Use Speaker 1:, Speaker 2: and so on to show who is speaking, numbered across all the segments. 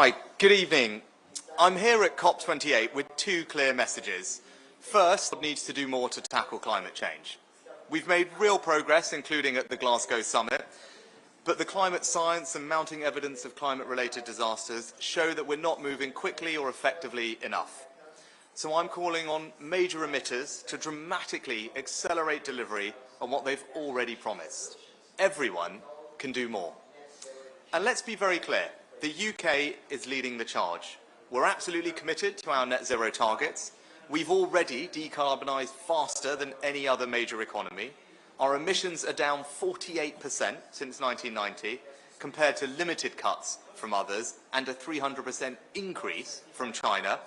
Speaker 1: Right, good evening. I'm here at COP28 with two clear messages. First, the world needs to do more to tackle climate change. We've made real progress, including at the Glasgow summit, but the climate science and mounting evidence of climate-related disasters show that we're not moving quickly or effectively enough. So I'm calling on major emitters to dramatically accelerate delivery on what they've already promised. Everyone can do more. And let's be very clear, the UK is leading the charge. We're absolutely committed to our net zero targets. We've already decarbonised faster than any other major economy. Our emissions are down 48% since 1990, compared to limited cuts from others and a 300% increase from China.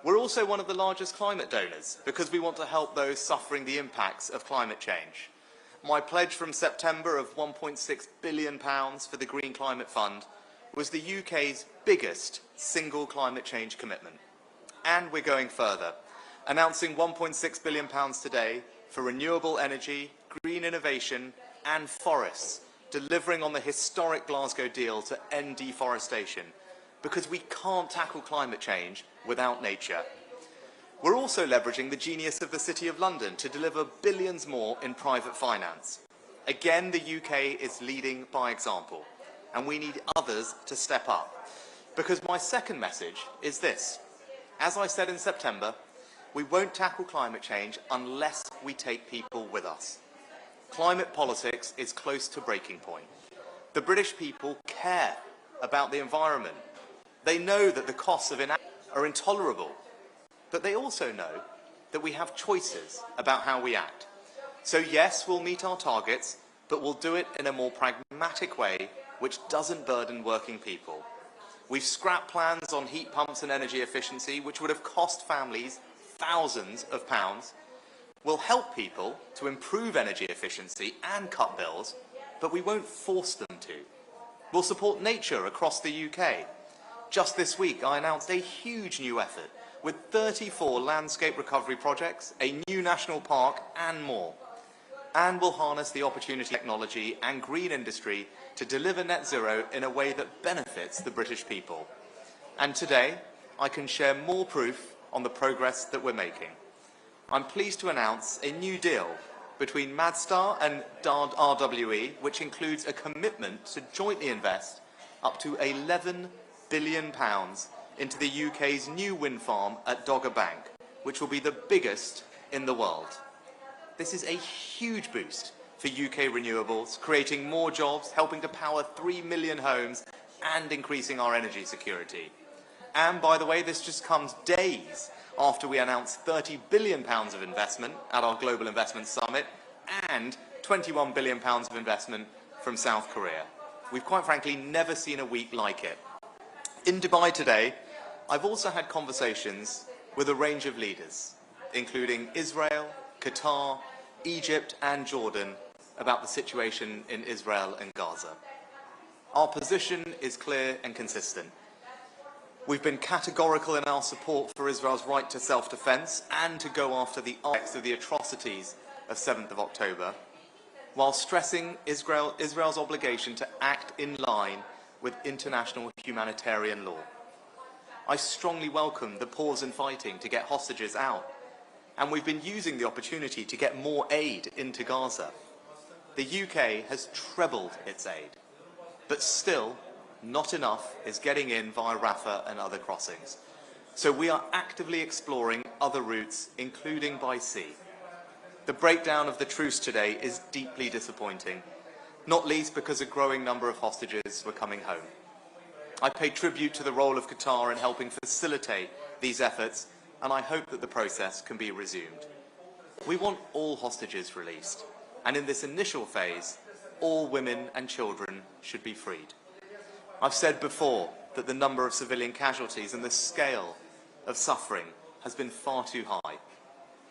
Speaker 1: We're also one of the largest climate donors because we want to help those suffering the impacts of climate change. My pledge from September of £1.6 billion for the Green Climate Fund was the UK's biggest single climate change commitment. And we're going further, announcing £1.6 billion today for renewable energy, green innovation and forests, delivering on the historic Glasgow deal to end deforestation, because we can't tackle climate change without nature. We're also leveraging the genius of the City of London to deliver billions more in private finance. Again, the UK is leading by example, and we need others to step up. Because my second message is this. As I said in September, we won't tackle climate change unless we take people with us. Climate politics is close to breaking point. The British people care about the environment. They know that the costs of inaction are intolerable, but they also know that we have choices about how we act. So yes, we'll meet our targets, but we'll do it in a more pragmatic way which doesn't burden working people. We've scrapped plans on heat pumps and energy efficiency, which would have cost families thousands of pounds. We'll help people to improve energy efficiency and cut bills, but we won't force them to. We'll support nature across the UK. Just this week, I announced a huge new effort with 34 landscape recovery projects, a new national park and more. And we'll harness the opportunity, technology and green industry to deliver net zero in a way that benefits the British people. And today, I can share more proof on the progress that we're making. I'm pleased to announce a new deal between Madstar and RWE, which includes a commitment to jointly invest up to £11 billion into the UK's new wind farm at Dogger Bank, which will be the biggest in the world. This is a huge boost for UK renewables, creating more jobs, helping to power 3 million homes and increasing our energy security. And by the way, this just comes days after we announced £30 billion of investment at our Global Investment Summit and £21 billion of investment from South Korea. We've quite frankly never seen a week like it. In Dubai today, I've also had conversations with a range of leaders, including Israel, Qatar, Egypt and Jordan, about the situation in Israel and Gaza. Our position is clear and consistent. We've been categorical in our support for Israel's right to self-defense and to go after the acts of the atrocities of 7th of October, while stressing Israel's obligation to act in line with international humanitarian law. I strongly welcome the pause in fighting to get hostages out, and we've been using the opportunity to get more aid into Gaza. The UK has trebled its aid, but still not enough is getting in via Rafah and other crossings. So we are actively exploring other routes, including by sea. The breakdown of the truce today is deeply disappointing, not least because a growing number of hostages were coming home. I pay tribute to the role of Qatar in helping facilitate these efforts, and I hope that the process can be resumed. We want all hostages released, and in this initial phase, all women and children should be freed. I've said before that the number of civilian casualties and the scale of suffering has been far too high.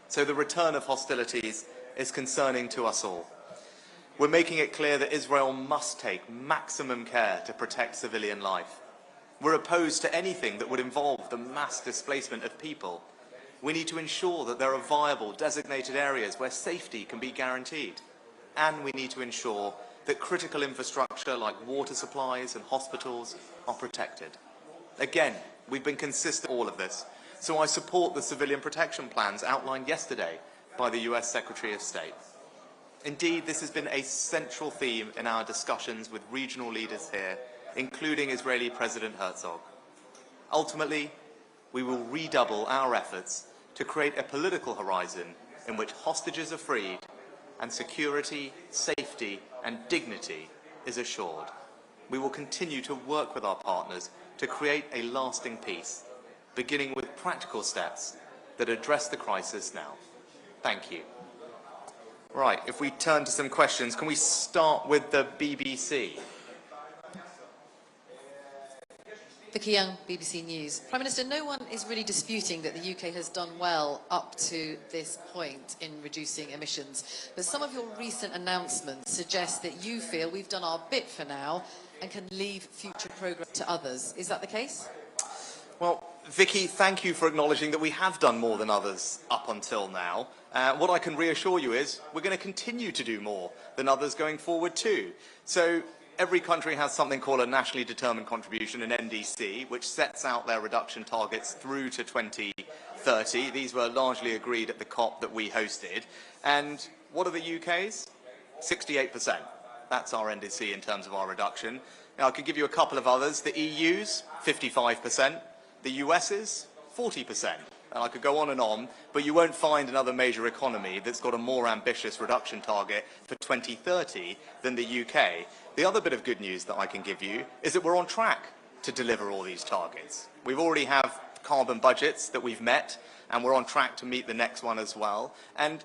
Speaker 1: So the return of hostilities is concerning to us all. We're making it clear that Israel must take maximum care to protect civilian life. We're opposed to anything that would involve the mass displacement of people. We need to ensure that there are viable, designated areas where safety can be guaranteed. And we need to ensure that critical infrastructure like water supplies and hospitals are protected. Again, we've been consistent in all of this. So I support the civilian protection plans outlined yesterday by the US Secretary of State. Indeed, this has been a central theme in our discussions with regional leaders here, including Israeli President Herzog. Ultimately, we will redouble our efforts to create a political horizon in which hostages are freed and security, safety and dignity is assured. We will continue to work with our partners to create a lasting peace, beginning with practical steps that address the crisis now. Thank you. Right, if we turn to some questions, can we start with the BBC?
Speaker 2: Vicky Young, BBC News. Prime Minister, no one is really disputing that the UK has done well up to this point in reducing emissions. But some of your recent announcements suggest that you feel we've done our bit for now and can leave future progress to others. Is that the case?
Speaker 1: Well, Vicky, thank you for acknowledging that we have done more than others up until now. What I can reassure you is we're going to continue to do more than others going forward too. So every country has something called a nationally determined contribution, an NDC, which sets out their reduction targets through to 2030. These were largely agreed at the COP that we hosted. And what are the UK's? 68%. That's our NDC in terms of our reduction. Now, I could give you a couple of others. The EU's 55%. The US's 40%. And I could go on, but you won't find another major economy that's got a more ambitious reduction target for 2030 than the UK. The other bit of good news that I can give you is that we're on track to deliver all these targets. We already have carbon budgets that we've met, and we're on track to meet the next one as well. And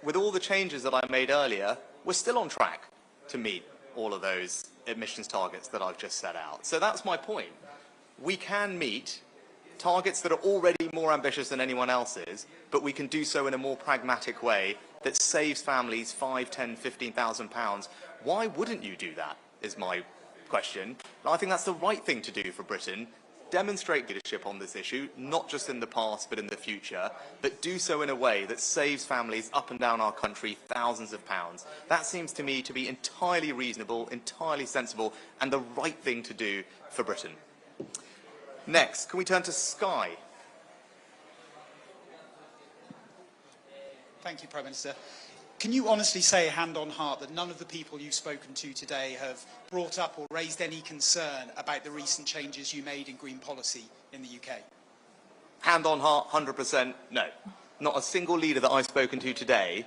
Speaker 1: with all the changes that I made earlier, we're still on track to meet all of those emissions targets that I've just set out. So that's my point. We can meet targets that are already more ambitious than anyone else's, but we can do so in a more pragmatic way that saves families £5,000, £10,000, £15,000. Why wouldn't you do that, is my question. And I think that's the right thing to do for Britain. Demonstrate leadership on this issue, not just in the past, but in the future, but do so in a way that saves families up and down our country thousands of pounds. That seems to me to be entirely reasonable, entirely sensible, and the right thing to do for Britain. Next, can we turn to Sky?
Speaker 3: Thank you, Prime Minister. Can you honestly say, hand on heart, that none of the people you've spoken to today have brought up or raised any concern about the recent changes you made in green policy in the UK?
Speaker 1: Hand on heart, 100% no. Not a single leader that I've spoken to today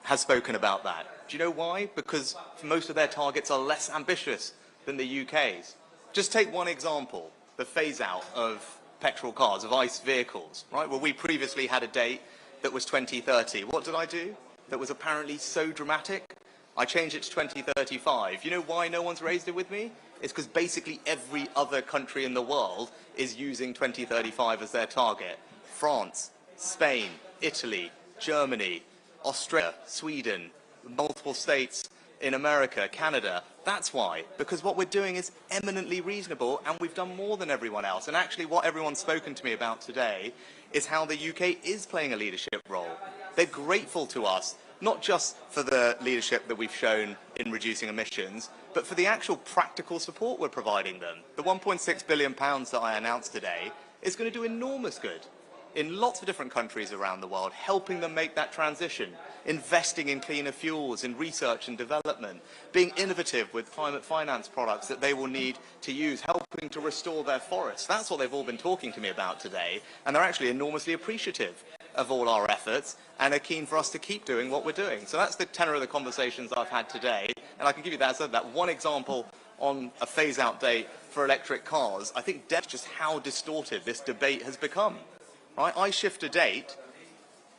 Speaker 1: has spoken about that. Do you know why? Because most of their targets are less ambitious than the UK's. Just take one example. The phase-out of petrol cars, of ICE vehicles, right? Well, we previously had a date that was 2030. What did I do that was apparently so dramatic? I changed it to 2035. You know why no one's raised it with me? It's because basically every other country in the world is using 2035 as their target. France, Spain, Italy, Germany, Australia, Sweden, multiple states in America, Canada. That's why, because what we're doing is eminently reasonable and we've done more than everyone else. And actually what everyone's spoken to me about today is how the UK is playing a leadership role. They're grateful to us, not just for the leadership that we've shown in reducing emissions, but for the actual practical support we're providing them. The £1.6 billion that I announced today is going to do enormous good in lots of different countries around the world, helping them make that transition, investing in cleaner fuels, in research and development, being innovative with climate finance products that they will need to use, helping to restore their forests. That's what they've all been talking to me about today, and they're actually enormously appreciative of all our efforts and are keen for us to keep doing what we're doing. So that's the tenor of the conversations I've had today, and I can give you that one example on a phase-out date for electric cars. I think that's just how distorted this debate has become. Right? I shift a date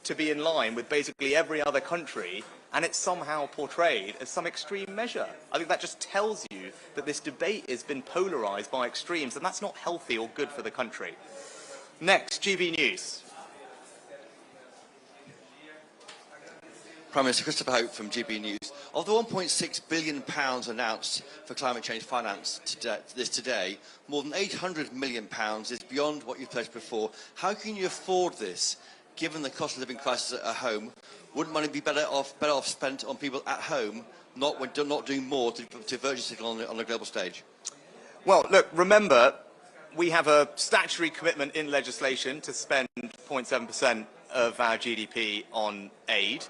Speaker 1: to be in line with basically every other country, and it's somehow portrayed as some extreme measure. I think that just tells you that this debate has been polarised by extremes, and that's not healthy or good for the country. Next, GB News.
Speaker 4: Prime Minister, Christopher Hope from GB News. Of the £1.6 billion announced for climate change finance today, more than £800 million is beyond what you've pledged before. How can you afford this, given the cost of living crisis at home? Wouldn't money be better off spent on people at home, not doing more to virtue signal on a global stage?
Speaker 1: Well, look, remember, we have a statutory commitment in legislation to spend 0.7% of our GDP on aid.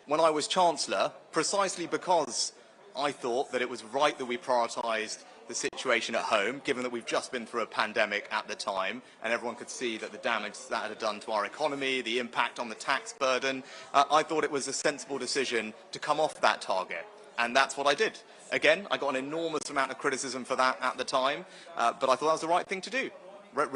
Speaker 1: When I was Chancellor, precisely because I thought that it was right that we prioritised the situation at home, given that we've just been through a pandemic at the time, and everyone could see that the damage that had done to our economy, the impact on the tax burden, I thought it was a sensible decision to come off that target. And that's what I did. Again, I got an enormous amount of criticism for that at the time, but I thought that was the right thing to do.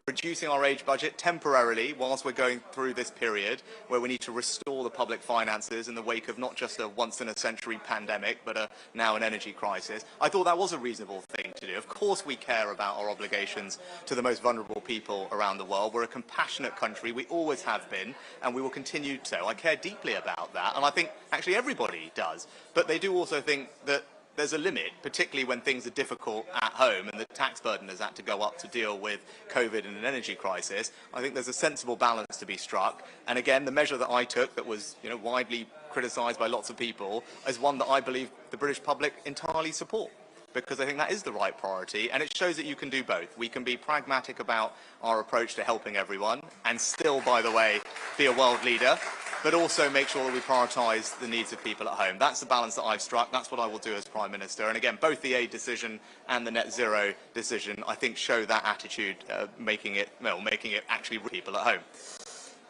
Speaker 1: Reducing our aid budget temporarily whilst we're going through this period where we need to restore the public finances in the wake of not just a once-in-a-century pandemic, but now an energy crisis. I thought that was a reasonable thing to do. Of course we care about our obligations to the most vulnerable people around the world. We're a compassionate country. We always have been, and we will continue to. I care deeply about that, and I think actually everybody does. But they do also think that there's a limit, particularly when things are difficult at home and the tax burden has had to go up to deal with COVID and an energy crisis. I think there's a sensible balance to be struck. And again, the measure that I took that was widely criticised by lots of people is one that I believe the British public entirely support, because I think that is the right priority, and it shows that you can do both. We can be pragmatic about our approach to helping everyone and still, by the way, be a world leader, but also make sure that we prioritise the needs of people at home. That's the balance that I've struck. That's what I will do as Prime Minister. And again, both the aid decision and the net zero decision, I think, show that attitude, making it actually people at home.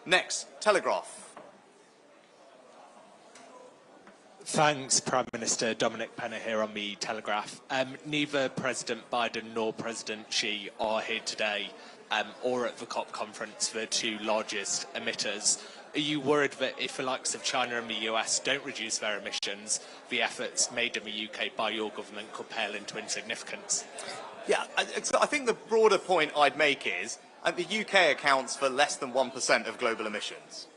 Speaker 1: Next, Telegraph.
Speaker 5: Thanks, Prime Minister. Dominic Penner here on the Telegraph. Neither President Biden nor President Xi are here today or at the COP conference, the two largest emitters. Are you worried that if the likes of China and the US don't reduce their emissions, the efforts made in the UK by your government could pale into insignificance?
Speaker 1: Yeah, I think the broader point I'd make is the UK accounts for less than 1% of global emissions.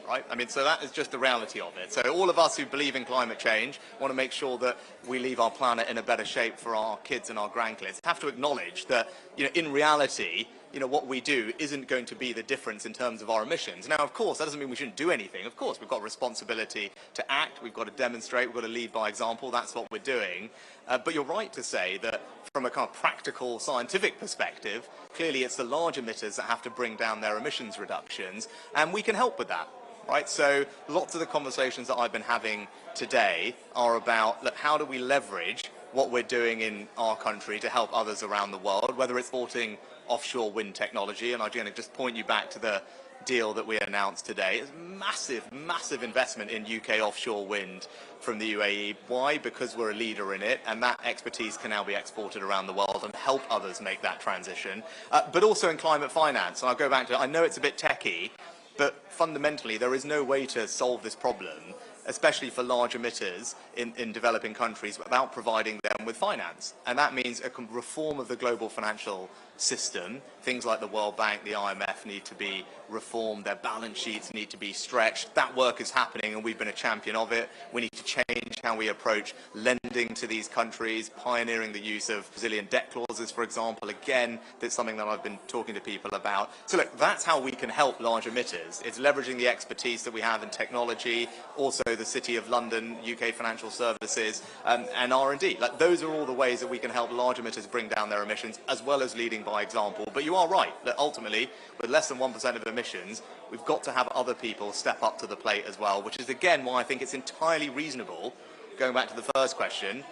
Speaker 1: Right? I mean, so that is just the reality of it. So all of us who believe in climate change want to make sure that we leave our planet in a better shape for our kids and our grandkids. Have to acknowledge that, in reality, what we do isn't going to be the difference in terms of our emissions. Now, of course, that doesn't mean we shouldn't do anything. Of course, we've got a responsibility to act. We've got to demonstrate. We've got to lead by example. That's what we're doing. But you're right to say that from a kind of practical scientific perspective, clearly it's the large emitters that have to bring down their emissions reductions, and we can help with that. Right, so lots of the conversations that I've been having today are about, look, how do we leverage what we're doing in our country to help others around the world, whether it's supporting offshore wind technology, and I'm going to just point you back to the deal that we announced today. It's massive, massive investment in UK offshore wind from the UAE. Why? Because we're a leader in it, and that expertise can now be exported around the world and help others make that transition. But also in climate finance, and I'll go back to it. I know it's a bit techie, but fundamentally, there is no way to solve this problem, especially for large emitters in developing countries, without providing them with finance. And that means a reform of the global financial system. Things like the World Bank, the IMF need to be reformed. Their balance sheets need to be stretched. That work is happening, and we've been a champion of it. We need to change how we approach lending to these countries, pioneering the use of resilient debt clauses, for example. Again, that's something that I've been talking to people about. So look, that's how we can help large emitters. It's leveraging the expertise that we have in technology, also the City of London, UK Financial Services, and R&D. Like, those are all the ways that we can help large emitters bring down their emissions, as well as leading by example. But you are right that ultimately, with less than 1% of emissions, we've got to have other people step up to the plate as well, which is again why I think it's entirely reasonable, going back to the first question,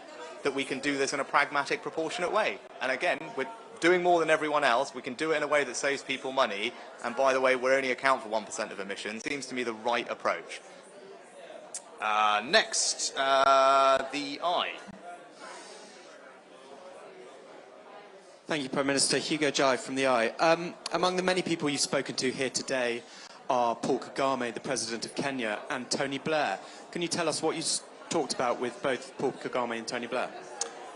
Speaker 1: that we can do this in a pragmatic, proportionate way. And again, we're doing more than everyone else. We can do it in a way that saves people money. And by the way, we only account for 1% of emissions. Seems to me the right approach. Next, the I.
Speaker 6: Thank you, Prime Minister. Hugo Jai from the Eye. Among the many people you've spoken to here today are Paul Kagame, the President of Kenya, and Tony Blair. Can you tell us what you talked about with both Paul Kagame and Tony Blair?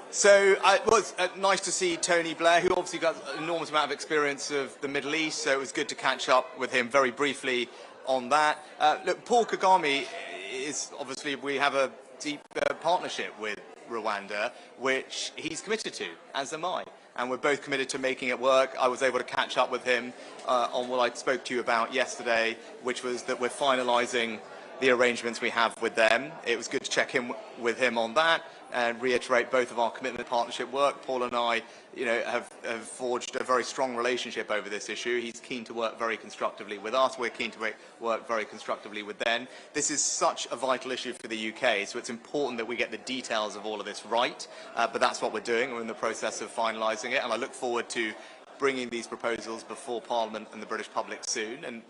Speaker 1: So it was nice to see Tony Blair, who obviously got an enormous amount of experience of the Middle East, so it was good to catch up with him very briefly on that. Look, Paul Kagame is obviously, we have a deep partnership with Rwanda, which he's committed to, as am I. And we're both committed to making it work. I was able to catch up with him on what I spoke to you about yesterday, which was that we're finalising the arrangements we have with them. It was good to check in with him on that and reiterate both of our commitment to partnership work. Paul and I, have forged a very strong relationship over this issue. He's keen to work very constructively with us. We're keen to work very constructively with them. This is such a vital issue for the UK, so it's important that we get the details of all of this right. But that's what we're doing. We're in the process of finalising it, and I look forward to bringing these proposals before Parliament and the British public soon. And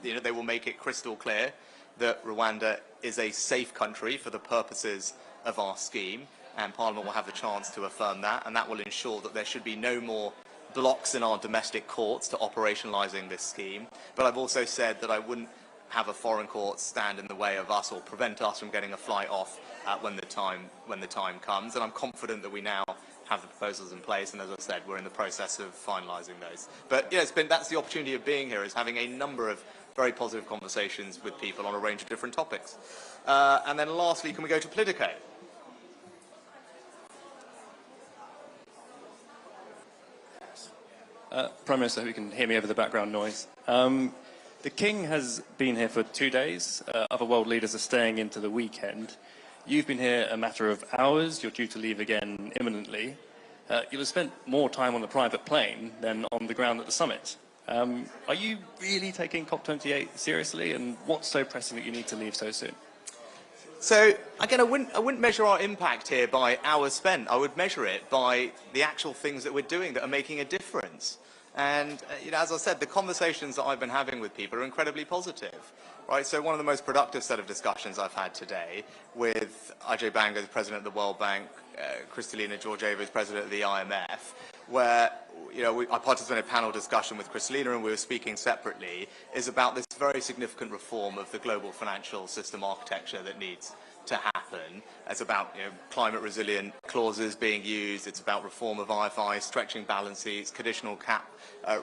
Speaker 1: they will make it crystal clear that Rwanda is a safe country for the purposes of our scheme, and Parliament will have the chance to affirm that, and that will ensure that there should be no more blocks in our domestic courts to operationalising this scheme. But I've also said that I wouldn't have a foreign court stand in the way of us or prevent us from getting a flight off when the time comes, and I'm confident that we now have the proposals in place, and as I said, we're in the process of finalising those. But that's the opportunity of being here, is having a number of very positive conversations with people on a range of different topics. And then lastly, can we go to Politico?
Speaker 7: Prime Minister, I hope you can hear me over the background noise. The King has been here for 2 days. Other world leaders are staying into the weekend. You've been here a matter of hours. You're due to leave again imminently. You'll have spent more time on the private plane than on the ground at the summit. Are you really taking COP28 seriously, and what's so pressing that you need to leave so soon?
Speaker 1: So, again, I wouldn't measure our impact here by hours spent. I would measure it by the actual things that we're doing that are making a difference. And, as I said, the conversations that I've been having with people are incredibly positive. Right, so one of the most productive set of discussions I've had today with Ajay Banga, the President of the World Bank, Kristalina Georgieva, who's President of the IMF, where I participated in a panel discussion with Kristalina, and we were speaking separately, is about this very significant reform of the global financial system architecture that needs to happen. It's about climate resilient clauses being used. It's about reform of IFI, stretching balance sheets, conditional cap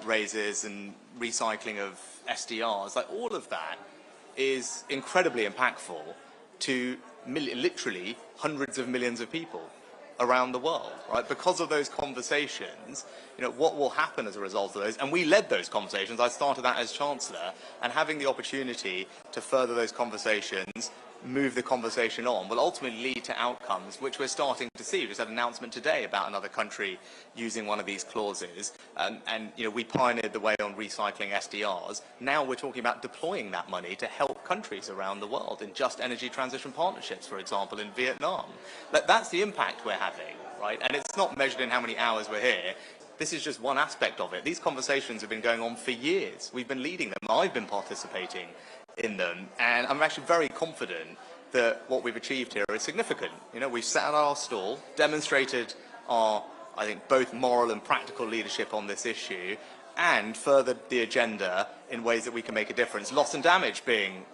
Speaker 1: raises, and recycling of SDRs. Like, all of that is incredibly impactful to literally hundreds of millions of people around the world, right? Because of those conversations, what will happen as a result of those, and we led those conversations. I started that as Chancellor, and having the opportunity to further those conversations, move the conversation on, will ultimately lead to outcomes which we're starting to see. We just had an announcement today about another country using one of these clauses, and we pioneered the way on recycling SDRs. Now we're talking about deploying that money to help countries around the world in just energy transition partnerships, for example, in Vietnam. That's the impact we're having, right? And it's not measured in how many hours we're here. This is just one aspect of it. These conversations have been going on for years. We've been leading them. I've been participating in them, and I'm actually very confident that what we've achieved here is significant. We've sat at our stall, demonstrated our, I think, both moral and practical leadership on this issue, and furthered the agenda in ways that we can make a difference. Loss and damage being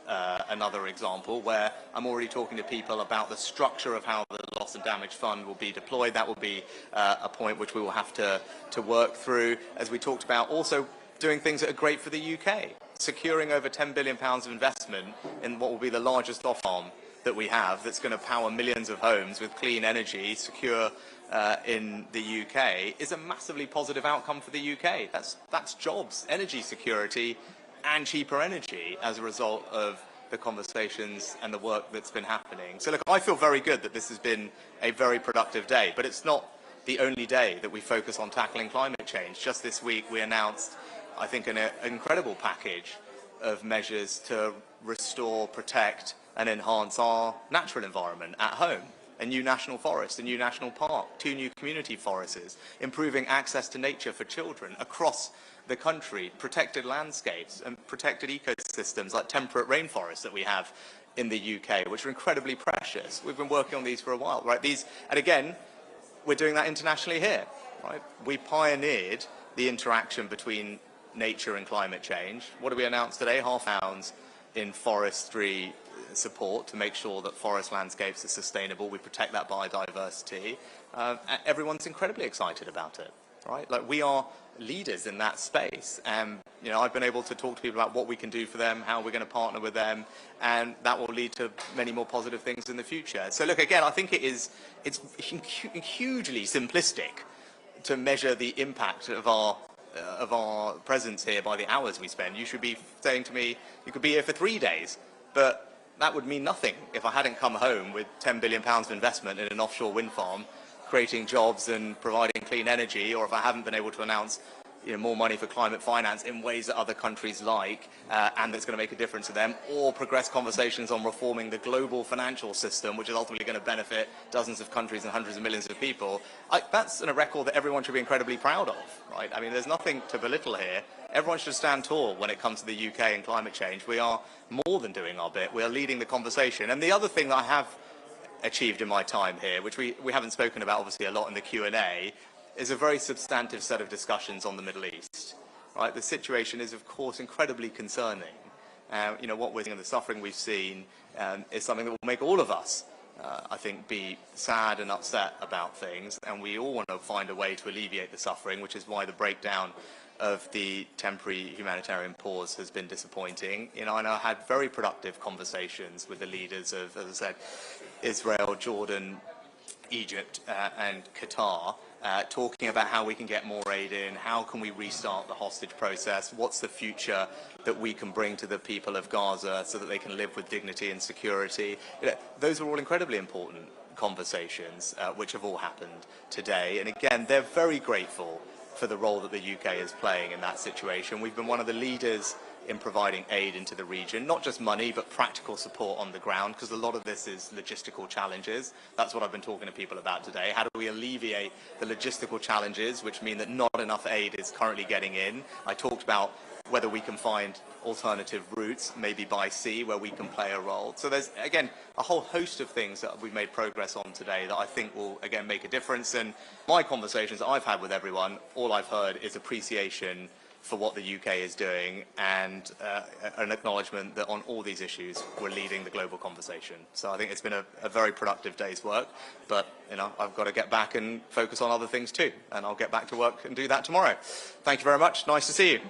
Speaker 1: another example, where I'm already talking to people about the structure of how the loss and damage fund will be deployed. That will be a point which we will have to work through, as we talked about also doing things that are great for the UK. Securing over £10 billion of investment in what will be the largest off-farm that we have, that's going to power millions of homes with clean energy, secure in the UK, is a massively positive outcome for the UK. That's jobs, energy security, and cheaper energy as a result of the conversations and the work that's been happening. So look, I feel very good that this has been a very productive day, but it's not the only day that we focus on tackling climate change. Just this week we announced, I think, an incredible package of measures to restore, protect and enhance our natural environment at home. A new national forest, a new national park, 2 new community forests, improving access to nature for children across the country, protected landscapes and protected ecosystems like temperate rainforests that we have in the UK, which are incredibly precious. We've been working on these for a while, right? And again, we're doing that internationally here, right? We pioneered the interaction between nature and climate change. What did we announce today? £500 in forestry support to make sure that forest landscapes are sustainable. We protect that biodiversity. Everyone's incredibly excited about it, right? Like, we are leaders in that space, and I've been able to talk to people about what we can do for them, how we're going to partner with them, and that will lead to many more positive things in the future. So look, again, I think it's hugely simplistic to measure the impact of our presence here by the hours we spend. You should be saying to me, you could be here for 3 days, but that would mean nothing if I hadn't come home with £10 billion of investment in an offshore wind farm, creating jobs and providing clean energy, or if I haven't been able to announce more money for climate finance in ways that other countries like, and that's going to make a difference to them, or progress conversations on reforming the global financial system, which is ultimately going to benefit dozens of countries and hundreds of millions of people. That's a record that everyone should be incredibly proud of, right? I mean, there's nothing to belittle here. Everyone should stand tall when it comes to the UK and climate change. We are more than doing our bit. We are leading the conversation. And the other thing that I have achieved in my time here, which we haven't spoken about obviously a lot in the Q&A, is a very substantive set of discussions on the Middle East. Right? The situation is, of course, incredibly concerning. What we're seeing and the suffering we've seen is something that will make all of us, I think, be sad and upset about things, and we all want to find a way to alleviate the suffering, which is why the breakdown of the temporary humanitarian pause has been disappointing. And I had very productive conversations with the leaders of, as I said, Israel, Jordan, Egypt and Qatar, talking about how we can get more aid in, how can we restart the hostage process, what's the future that we can bring to the people of Gaza so that they can live with dignity and security. Those are all incredibly important conversations which have all happened today. And again, they're very grateful for the role that the UK is playing in that situation. We've been one of the leaders in providing aid into the region, not just money, but practical support on the ground, because a lot of this is logistical challenges. That's what I've been talking to people about today. How do we alleviate the logistical challenges, which mean that not enough aid is currently getting in? I talked about whether we can find alternative routes, maybe by sea, where we can play a role. So there's, again, a whole host of things that we've made progress on today that I think will, again, make a difference. And my conversations I've had with everyone, all I've heard is appreciation for what the UK is doing and an acknowledgement that on all these issues we're leading the global conversation. So I think it's been a very productive day's work, but I've got to get back and focus on other things too, and I'll get back to work and do that tomorrow. Thank you very much. Nice to see you.